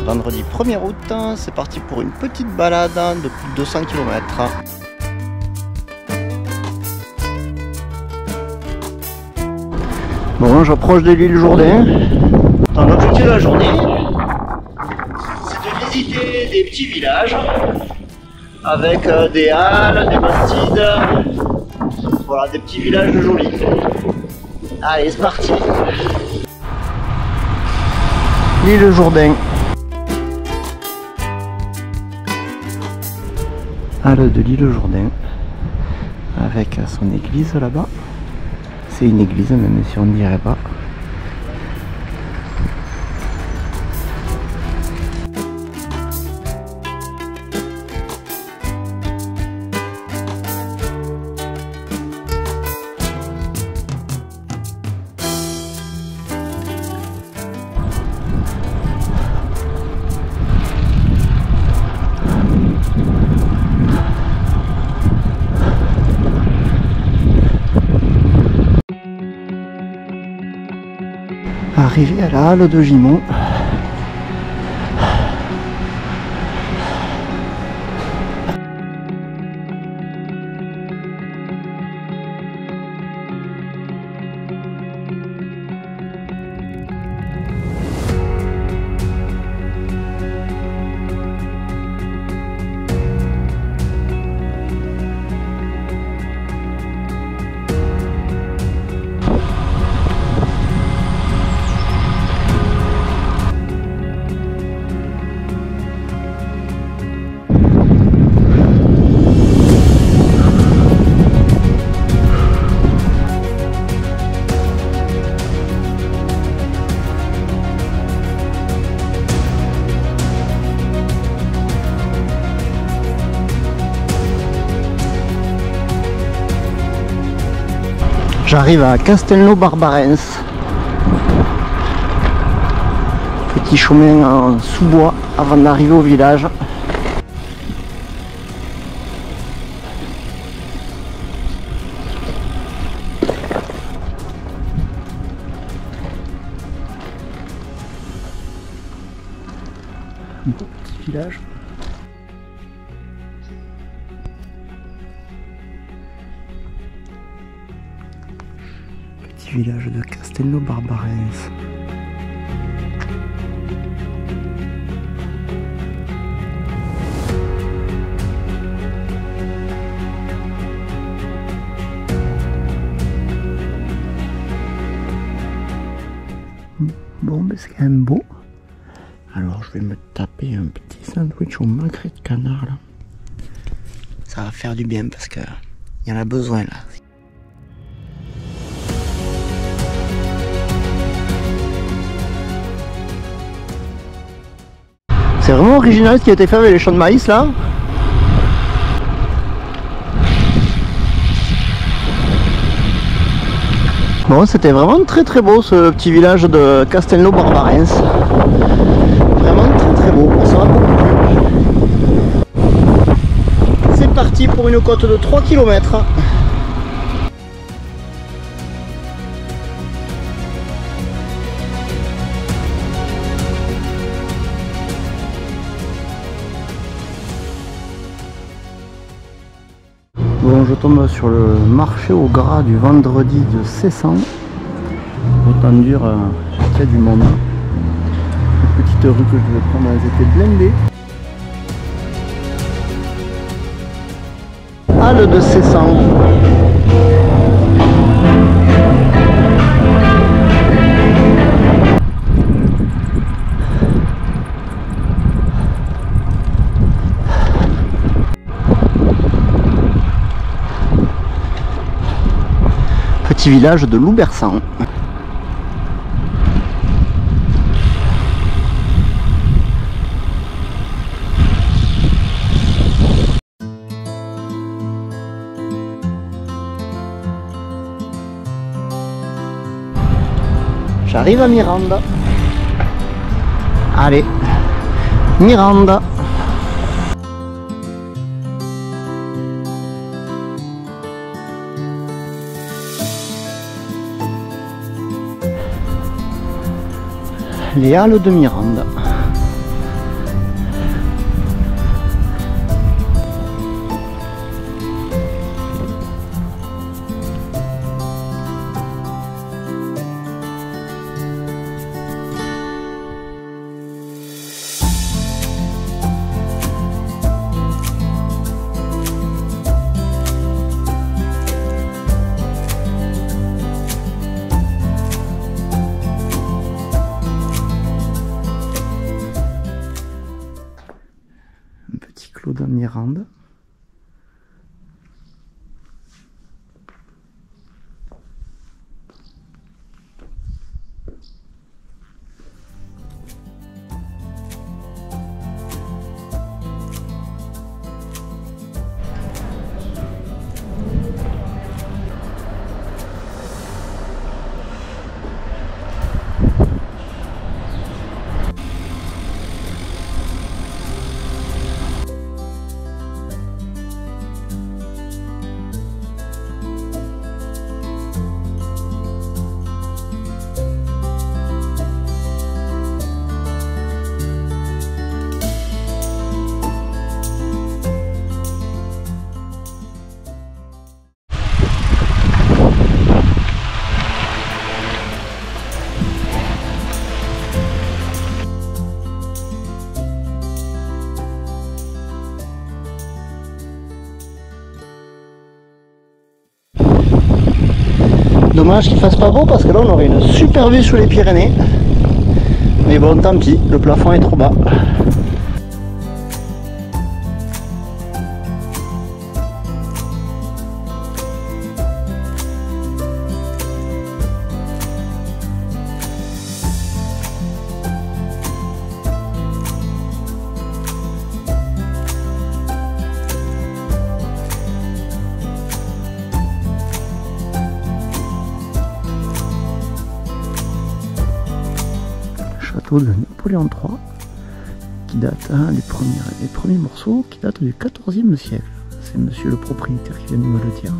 vendredi 1er août, c'est parti pour une petite balade de plus de 200 km. Bon, j'approche de l'île Jourdain. L'objectif de la journée, c'est de visiter des petits villages avec des halles, des bastides, voilà, des petits villages de jolis. Allez, c'est parti. L'île Jourdain. Halle de l'île Jourdain avec son église là-bas. C'est une église même si on ne dirait pas. Arrivé à la halle de Gimont. J'arrive à Castelnau-Barbarens. Petit chemin en sous-bois avant d'arriver au village. Un petit village. Village de Castelnau-Barbarens. Bon, mais c'est quand même beau. Alors je vais me taper un petit sandwich au magret de canard là. Ça va faire du bien parce que il y en a besoin là. C'est vraiment original ce qui a été fait avec les champs de maïs là. Bon, c'était vraiment très très beau ce petit village de Castelnau-Barbarens. Vraiment très très beau, ça m'a beaucoup plu. C'est parti pour une côte de 3 km. Bon, je tombe sur le marché au gras du vendredi de Cessan. Autant dire, il y a du monde. La petite rue que je vais prendre, elles étaient blindées. Halle de Cessan. Petit village de Loubersan. J'arrive à Mirande. Allez, Mirande. Les halles de Mirande. Guérande. Dommage qu'il fasse pas beau parce que là on aurait une super vue sur les Pyrénées. Mais bon, tant pis, le plafond est trop bas. Château de Napoléon III qui date, les premiers morceaux qui datent du XIVe siècle. C'est monsieur le propriétaire qui vient de me le dire.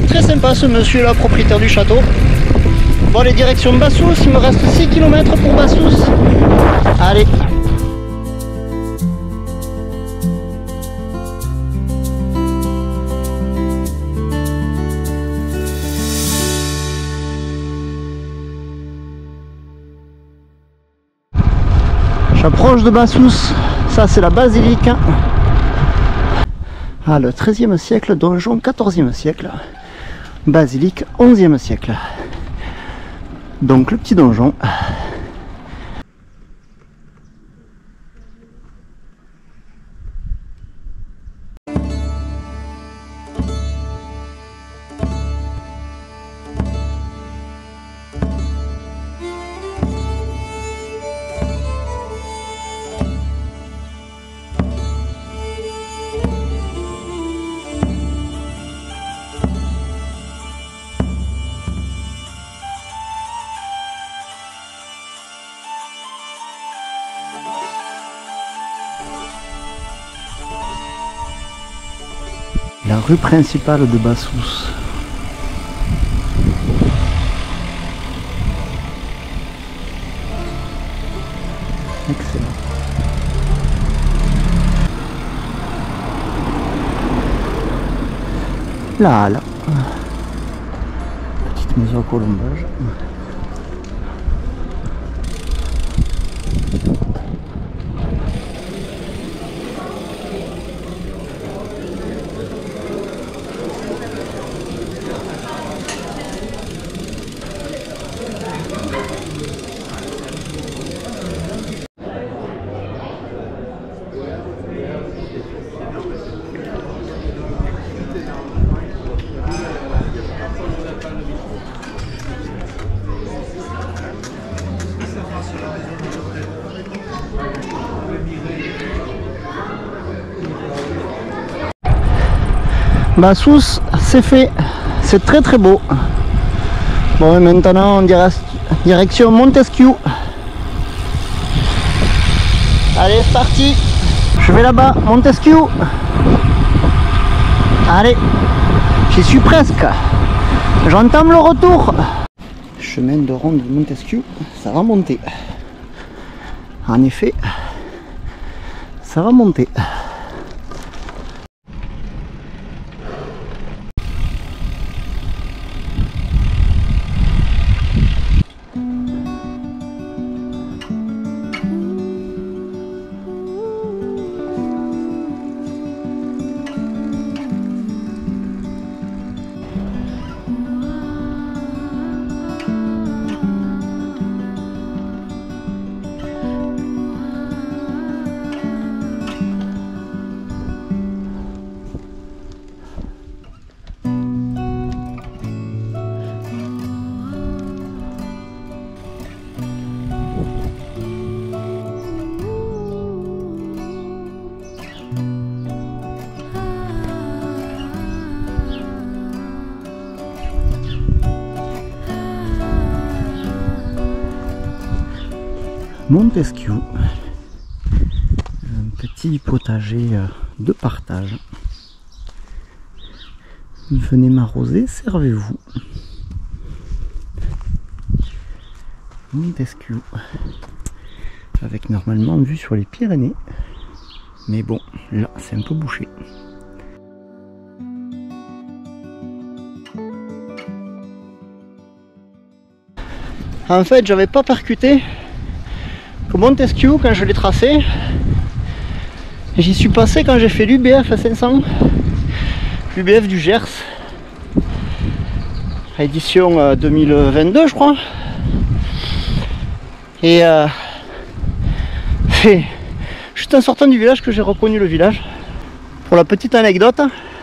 Très sympa ce monsieur là, propriétaire du château. Bon, les directions Bassous, il me reste 6 km pour Bassous. Allez. J'approche de Bassous, ça c'est la basilique. Ah, le 13e siècle, donjon 14e siècle, basilique 11e siècle. Donc le petit donjon. La rue principale de Bassous. Excellent. Là, petite maison à colombage. Bassous, c'est fait, c'est très très beau. Bon, et maintenant on dirait direction Montesquieu. Allez, c'est parti. Je vais là-bas, Montesquieu. Allez, j'y suis presque. J'entame le retour. Chemin de ronde de Montesquieu, ça va monter. En effet, ça va monter. Montesquieu, un petit potager de partage. Venez m'arroser, servez-vous. Montesquieu, avec normalement vue sur les Pyrénées, mais bon, là c'est un peu bouché. En fait, j'avais pas percuté que Montesquieu quand je l'ai tracé. J'y suis passé quand j'ai fait l'UBF à 500, l'UBF du Gers, édition 2022 je crois. Et c'est juste en sortant du village que j'ai reconnu le village. Pour la petite anecdote,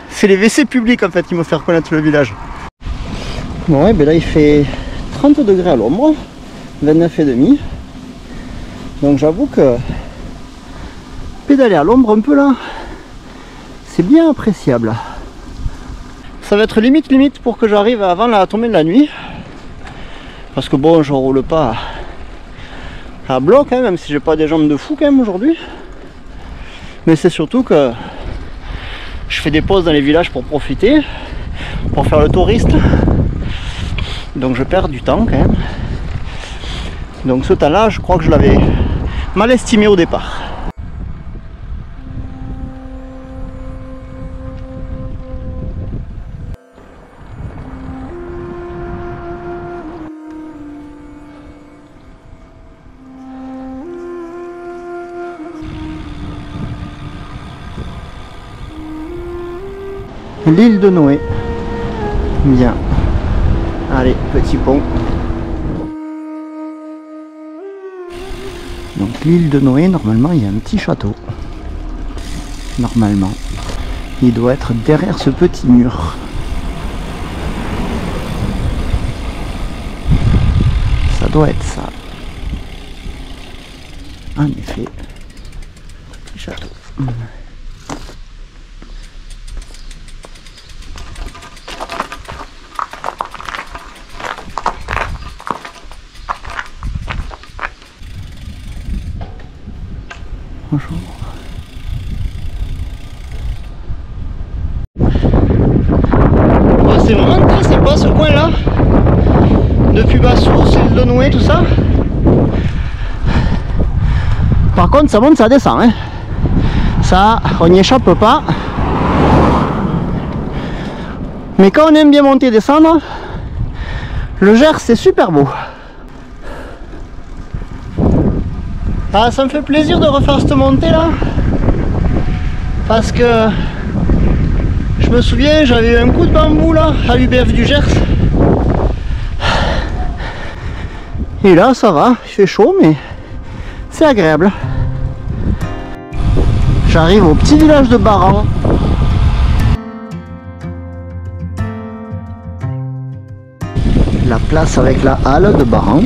c'est les WC publics en fait qui m'ont fait reconnaître le village. Bon ouais, ben là il fait 30 degrés à l'ombre, 29,5. Donc j'avoue que pédaler à l'ombre un peu là, c'est bien appréciable. Ça va être limite pour que j'arrive avant la tombée de la nuit. Parce que bon, je roule pas à bloc, hein, même si j'ai pas des jambes de fou quand même aujourd'hui. Mais c'est surtout que je fais des pauses dans les villages pour profiter, pour faire le touriste. Donc je perds du temps quand même. Donc ce temps là, je crois que je l'avais mal estimé au départ. L'île de Noé. Bien. Allez, petit pont. Donc l'île de Noé, normalement il y a un petit château. Normalement. Il doit être derrière ce petit mur. Ça doit être ça. En effet. Petit château. Bonjour. C'est vraiment très sympa ce coin là. Depuis Bassou, l'île de Noé, tout ça. Par contre ça monte, ça descend. Hein. Ça, on n'y échappe pas. Mais quand on aime bien monter et descendre, le Gers c'est super beau. Ah, ça me fait plaisir de refaire cette montée là, parce que je me souviens, j'avais eu un coup de bambou là à l'UBF du Gers, et là ça va, il fait chaud mais c'est agréable. J'arrive au petit village de Baran. La place avec la halle de Baran.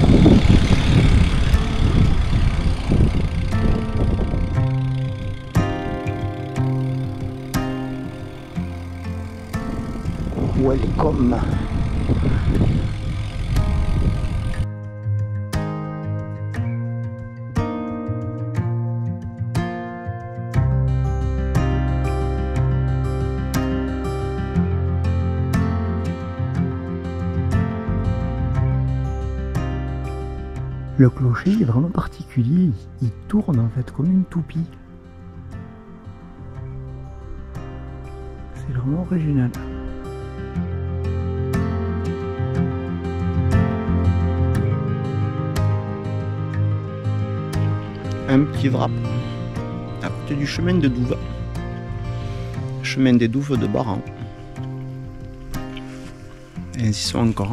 Welcome. Le clocher est vraiment particulier, il tourne en fait comme une toupie. C'est vraiment original. Un petit wrap à côté du chemin de Douves. Chemin des Douves de Baran. Et ainsi sont encore.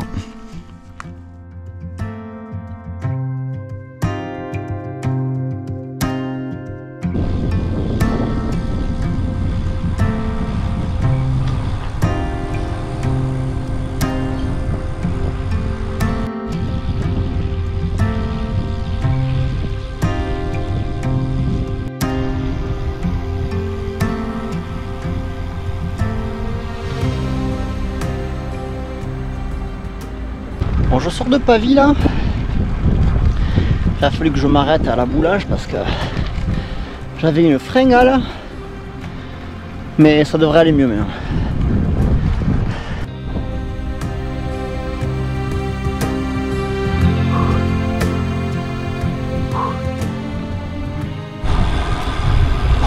Bon, je sors de Pavie là, Il a fallu que je m'arrête à la boulage parce que j'avais une fringale. Mais ça devrait aller mieux maintenant.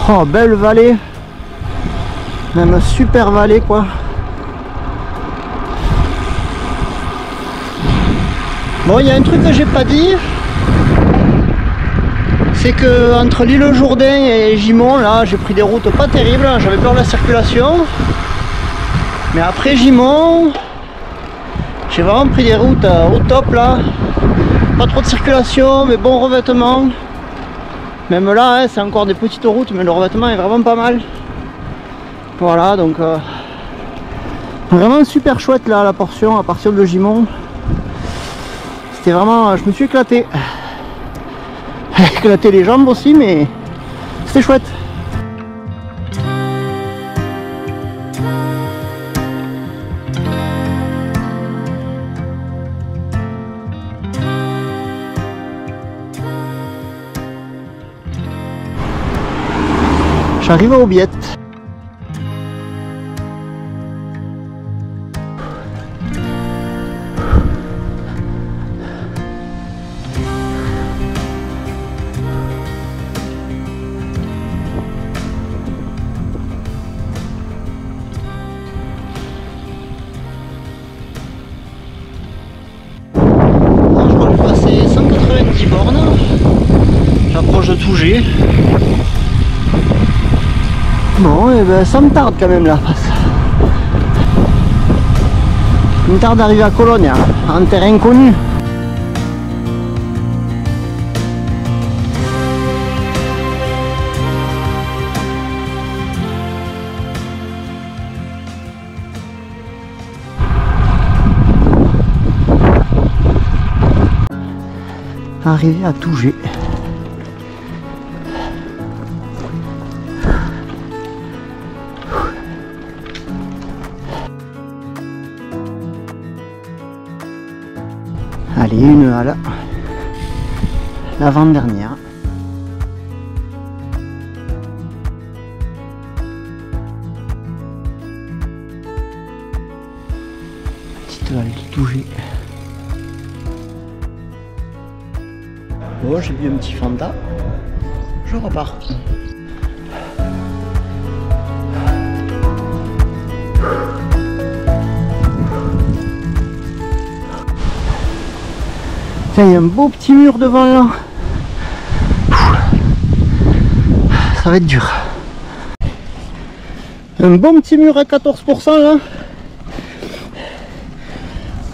Oh, belle vallée. Même super vallée quoi. Bon, il y a un truc que j'ai pas dit. C'est que entre l'île Jourdain et Gimont, là, j'ai pris des routes pas terribles. J'avais peur de la circulation. Mais après Gimont, j'ai vraiment pris des routes au top là. Pas trop de circulation, mais bon revêtement. Même là, hein, c'est encore des petites routes, mais le revêtement est vraiment pas mal. Voilà, donc vraiment super chouette là la portion à partir de Gimont. C'était vraiment, je me suis éclaté. Éclaté les jambes aussi, mais c'était chouette. J'arrive à Aubiette. Je crois que j'ai passé 190 bornes. J'approche de Tougé. Bon, et ben ça me tarde quand même là. Il me tarde d'arriver à Cologne, en terrain inconnu. Arrivé à Tougé. Allez, une halle, l'avant-dernière. Petite halle de Tougé. Bon, j'ai vu un petit Fanta, je repars. Tiens, il y a un beau petit mur devant là. Ça va être dur. Un bon petit mur à 14% là.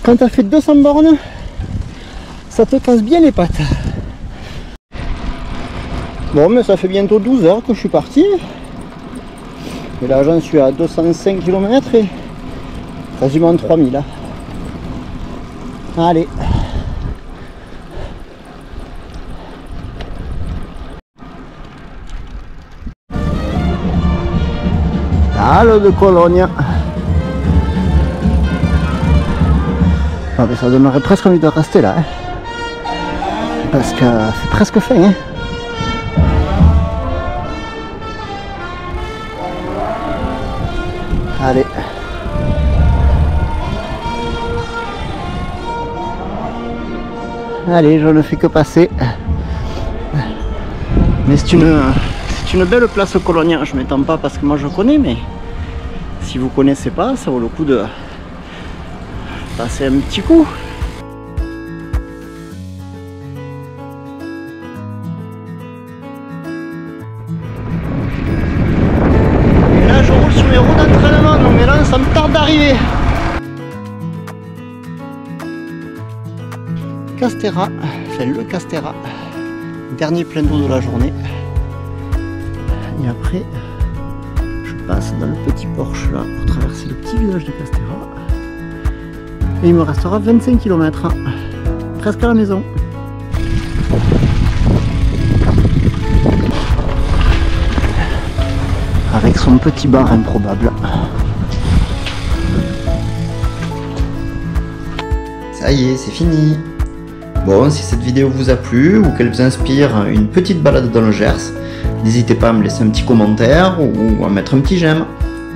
Quand tu as fait 200 bornes, ça te casse bien les pattes. Bon, mais ça fait bientôt 12 heures que je suis parti. Et là j'en suis à 205 km et quasiment 3000 là. Allez. Halle de Cologne. Ah, mais ça donnerait presque envie de rester là, hein. Parce que c'est presque fait, hein. Allez. Allez, je ne fais que passer. Mais c'est une belle place Cologne. Je ne m'étends pas parce que moi je connais, mais si vous ne connaissez pas, ça vaut le coup de passer un petit coup. Et là je roule sur mes roues d'entraînement, donc mais là ça me tarde d'arriver. Castéra, enfin le Castéra, dernier plein d'eau de la journée. Et après, je passe dans le petit Porsche là pour traverser le petit village de Castéra. Et il me restera 25 km, hein, presque à la maison. Avec son petit bar improbable. Ça y est, c'est fini. Bon, si cette vidéo vous a plu ou qu'elle vous inspire une petite balade dans le Gers, n'hésitez pas à me laisser un petit commentaire ou à mettre un petit j'aime.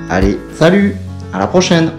Allez, salut, à la prochaine!